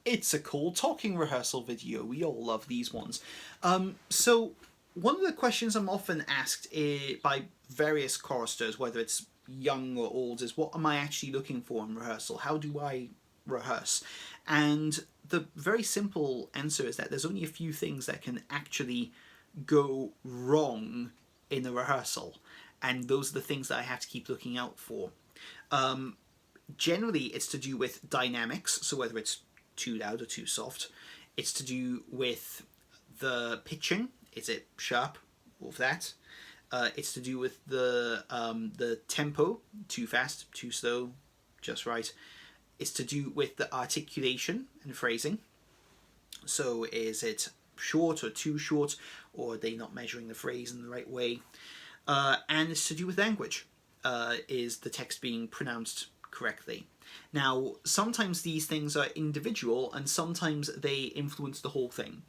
It's a cool talking rehearsal video. We all love these ones. So one of the questions I'm often asked by various choristers, whether it's young or old, is what am I actually looking for in rehearsal? How do I rehearse? And the very simple answer is that there's only a few things that can actually go wrong in a rehearsal, and those are the things that I have to keep looking out for. Generally, it's to do with dynamics, so whether it's too loud or too soft. It's to do with the pitching. Is it sharp or flat? It's to do with the tempo, too fast, too slow, just right. It's to do with the articulation and phrasing. So is it short or too short, or are they not measuring the phrase in the right way? And it's to do with language. Is the text being pronounced correctly? Now, sometimes these things are individual and sometimes they influence the whole thing.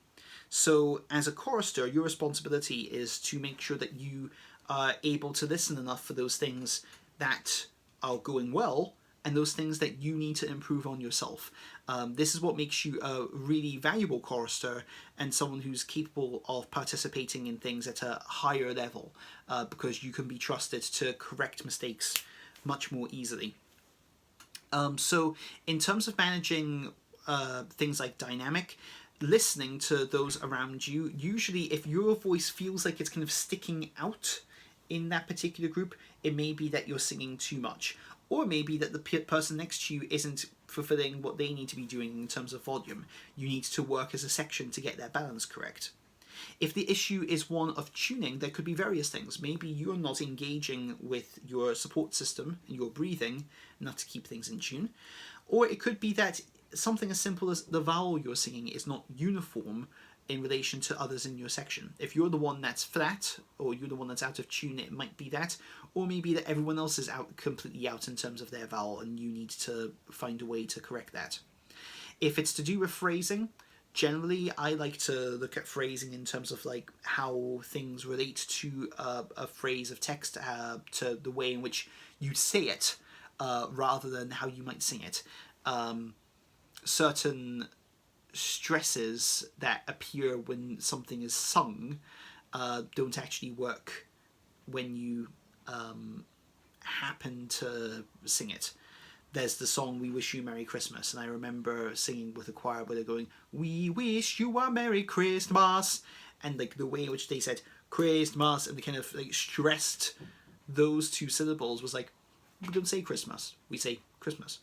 So as a chorister, your responsibility is to make sure that you are able to listen enough for those things that are going well and those things that you need to improve on yourself. This is what makes you a really valuable chorister and someone who's capable of participating in things at a higher level, because you can be trusted to correct mistakes much more easily. So in terms of managing things like dynamic, listening to those around you, usually if your voice feels like it's kind of sticking out in that particular group, it may be that you're singing too much, or maybe that the person next to you isn't fulfilling what they need to be doing in terms of volume. You need to work as a section to get that balance correct. If the issue is one of tuning, there could be various things. Maybe you're not engaging with your support system and your breathing enough to keep things in tune. Or it could be that something as simple as the vowel you're singing is not uniform in relation to others in your section. If you're the one that's flat, or you're the one that's out of tune, it might be that. Or maybe that everyone else is completely out in terms of their vowel and you need to find a way to correct that. If it's to do with phrasing, generally I like to look at phrasing in terms of like how things relate to a phrase of text, to the way in which you say it, rather than how you might sing it. Certain stresses that appear when something is sung don't actually work when you happen to sing it. There's the song "We Wish You Merry Christmas," and I remember singing with a choir where they're going, "We wish you a Merry Christmas," and like the way in which they said Christmas and they kind of like stressed those two syllables was like, we don't say Christmas, we say Christmas.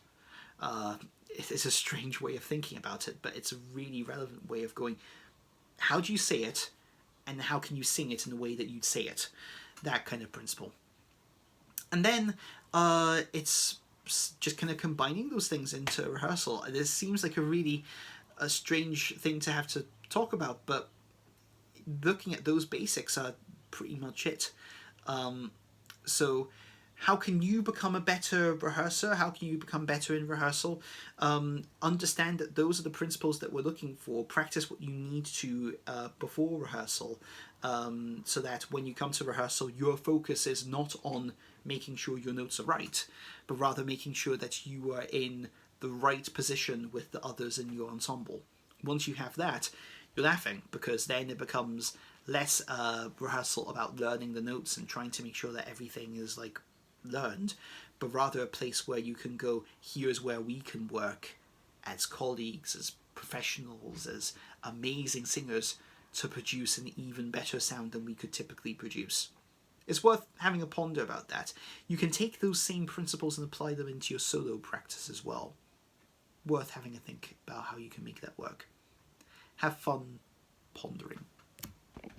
It's a strange way of thinking about it, but it's a really relevant way of going, how do you say it, and how can you sing it in the way that you'd say it? That kind of principle. And then it's just kind of combining those things into rehearsal. This seems like a strange thing to have to talk about, but looking at those basics are pretty much it. So how can you become a better rehearser? How can you become better in rehearsal? Understand that those are the principles that we're looking for. Practice what you need to before rehearsal, so that when you come to rehearsal, your focus is not on making sure your notes are right, but rather making sure that you are in the right position with the others in your ensemble. Once you have that, you're laughing, because then it becomes less rehearsal about learning the notes and trying to make sure that everything is like learned, but rather a place where you can go, here's where we can work as colleagues, as professionals, as amazing singers to produce an even better sound than we could typically produce. It's worth having a ponder about that. You can take those same principles and apply them into your solo practice as well. Worth having a think about how you can make that work. Have fun pondering.